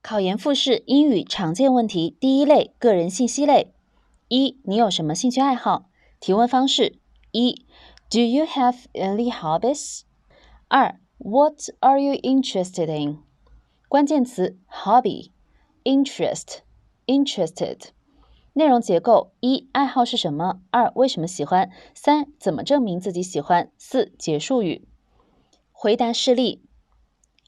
考研复试英语常见问题第一类个人信息类。一、你有什么兴趣爱好？提问方式：一、Do you have any hobbies？ 二、What are you interested in？ 关键词 hobby、interest、interested。内容结构：一、爱好是什么？二、为什么喜欢？三、怎么证明自己喜欢？四、结束语。回答事例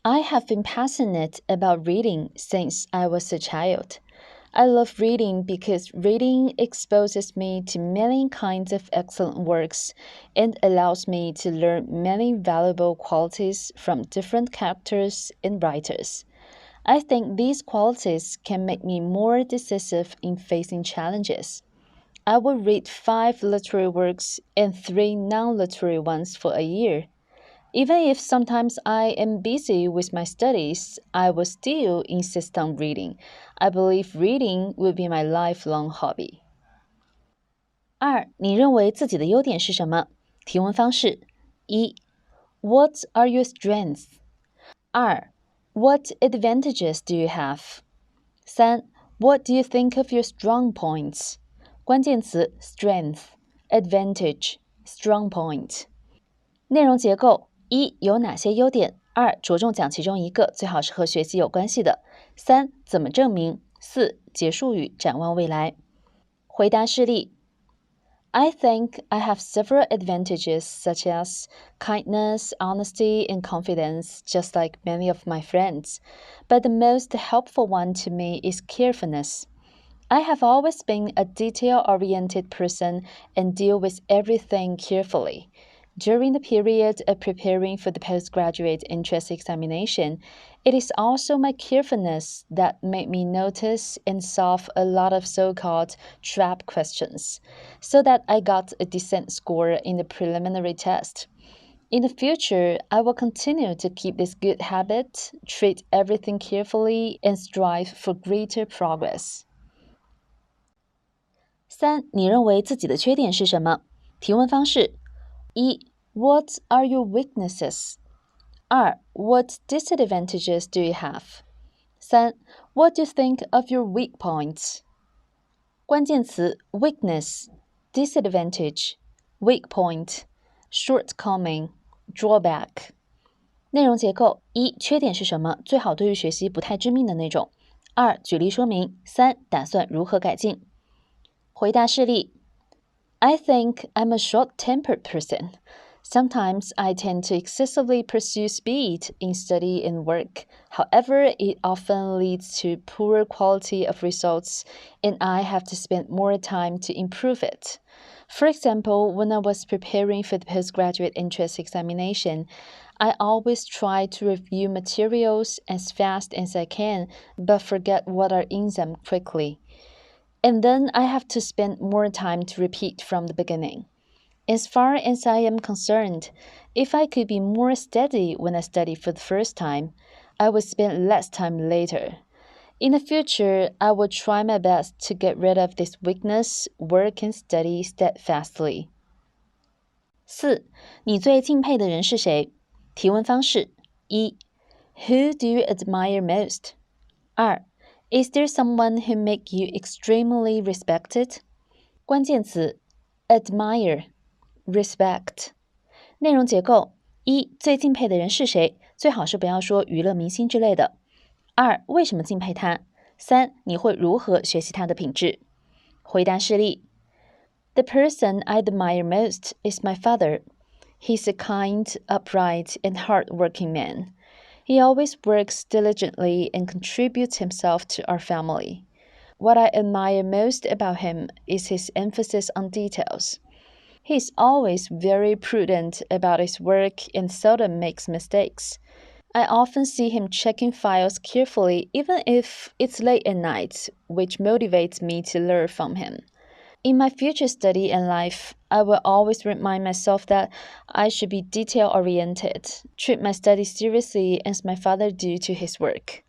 ：I have been passionate about reading since I was a child. I love reading because reading exposes me to many kinds of excellent works and allows me to learn many valuable qualities from different characters and writers. I think these qualities can make me more decisive in facing challenges. I will read 5 literary works and 3 non-literary ones for a year.Even if sometimes I am busy with my studies, I will still insist on reading. I believe reading will be my lifelong hobby. 二、你认为自己的优点是什么？提问方式：一、What are your strengths？ 二、What advantages do you have？ 三、What do you think of your strong points？ 关键词 strength、advantage、strong point。内容结构：一、有哪些优点？二、着重讲其中一个，最好是和学习有关系的。三、怎么证明？四、结束语，展望未来。回答事例：I think I have several advantages such as kindness, honesty, and confidence, just like many of my friends. But the most helpful one to me is carefulness. I have always been a detail-oriented person and deal with everything carefully.During the period of preparing for the postgraduate entrance examination, it is also my carefulness that made me notice and solve a lot of so-called trap questions, so that I got a decent score in the preliminary test. In the future, I will continue to keep this good habit, treat everything carefully, and strive for greater progress. 三、你认为自己的缺点是什么？提问方式：一、What are your weaknesses? 二、What disadvantages do you have? 三、What do you think of your weak points? 关键词 weakness, disadvantage, weak point, shortcoming, drawback。内容结构：一、缺点是什么？最好对于学习不太致命的那种。二、举例说明。三、打算如何改进。回答事例：I think I'm a short-tempered person.Sometimes I tend to excessively pursue speed in study and work. However, it often leads to poor quality of results, and I have to spend more time to improve it. For example, when I was preparing for the postgraduate entrance examination, I always try to review materials as fast as I can, but forget what are in them quickly.And then I have to spend more time to repeat from the beginning.As far as I am concerned, if I could be more steady when I study for the first time, I would spend less time later. In the future, I will try my best to get rid of this weakness, work and study steadfastly. 四、你最敬佩的人是谁？提问方式：一、Who do you admire most? 二、Is there someone who make you extremely respected? 关键词 admire。Respect。内容结构：一、最敬佩的人是谁？最好是不要说娱乐明星之类的。二、为什么敬佩他？三、你会如何学习他的品质？回答事例：The person I admire most is my father. He's a kind, upright, and hard-working man. He always works diligently and contributes himself to our family. What I admire most about him is his emphasis on details.He is always very prudent about his work and seldom makes mistakes. I often see him checking files carefully even if it's late at night, which motivates me to learn from him. In my future study and life, I will always remind myself that I should be detail-oriented, treat my studies seriously as my father do to his work.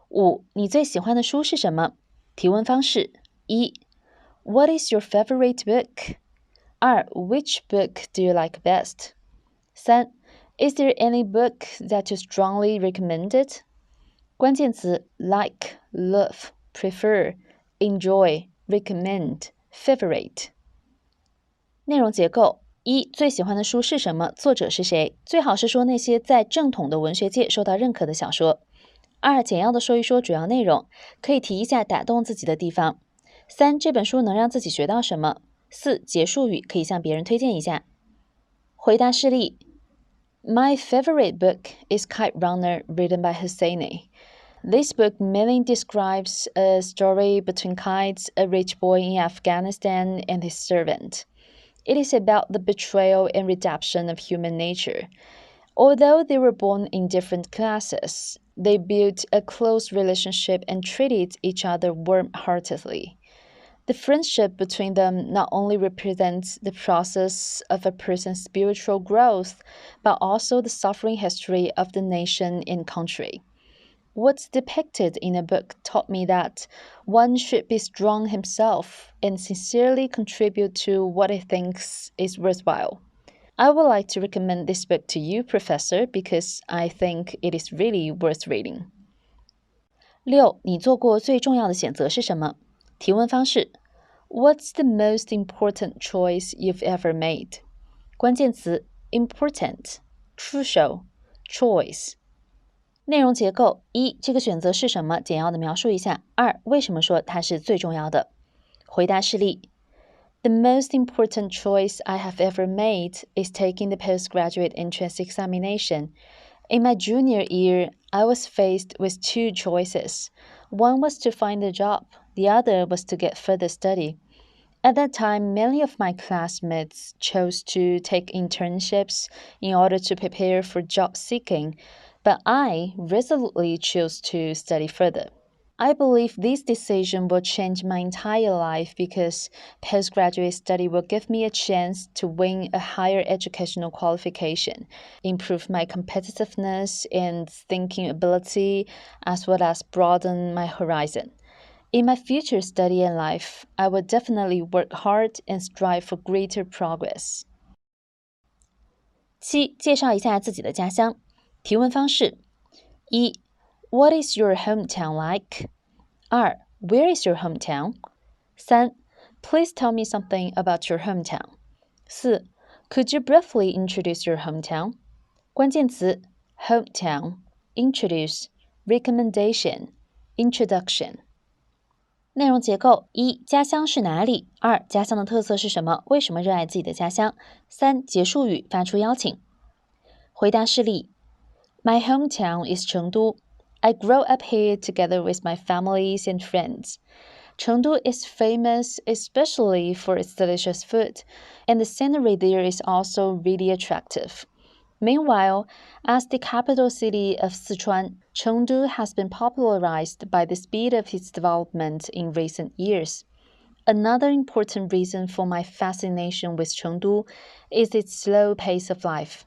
五、你最喜欢的书是什么？提问方式：一、What is your favorite book?二、Which book do you like best? 三、Is there any book that you strongly recommended? 关键词 like, love, prefer, enjoy, recommend, favorite。内容结构：一、最喜欢的书是什么？作者是谁？最好是说那些在正统的文学界受到认可的小说。二、简要的说一说主要内容，可以提一下打动自己的地方。三、这本书能让自己学到什么？四、结束语可以向别人推荐一下。回答事例 ：My favorite book is Kite Runner, written by Hosseini. This book mainly describes a story between Kites, a rich boy in Afghanistan, and his servant. It is about the betrayal and redemption of human nature. Although they were born in different classes, they built a close relationship and treated each other warm-heartedly. The friendship between them not only represents the process of a person's spiritual growth, but also the suffering history of the nation and country. What's depicted in the book taught me that one should be strong himself and sincerely contribute to what he thinks is worthwhile. I would like to recommend this book to you, Professor, because I think it is really worth reading. 6. 你做过最重要的选择是什么？提问方式 What's the most important choice you've ever made? 关键词 important, crucial, choice。内容结构：一、这个选择是什么？简要的描述一下。二、为什么说它是最重要的？回答事例：The most important choice I have ever made is taking the postgraduate entrance examination. In my junior year, I was faced with two choices. One was to find a job, the other was to get further study. At that time, many of my classmates chose to take internships in order to prepare for job seeking, but I resolutely chose to study further. I believe this decision will change my entire life because postgraduate study will give me a chance to win a higher educational qualification, improve my competitiveness and thinking ability, as well as broaden my horizon. In my future study and life, I will definitely work hard and strive for greater progress. 7. 介绍一下自己的家乡。提问方式：一、What is your hometown like? 2. Where is your hometown? 3. Please tell me something about your hometown. 4. Could you briefly introduce your hometown? 关键词 hometown, introduce, recommendation, introduction。内容结构：一、家乡是哪里？二、家乡的特色是什么？为什么热爱自己的家乡？三、结束语发出邀请。回答事例：My hometown is Chengdu. I grew up here together with my families and friends. Chengdu is famous especially for its delicious food, and the scenery there is also really attractive. Meanwhile, as the capital city of Sichuan, Chengdu has been popularized by the speed of its development in recent years. Another important reason for my fascination with Chengdu is its slow pace of life.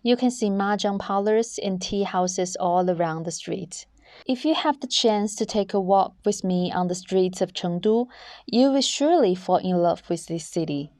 You can see mahjong parlors and tea houses all around the street. If you have the chance to take a walk with me on the streets of Chengdu, you will surely fall in love with this city.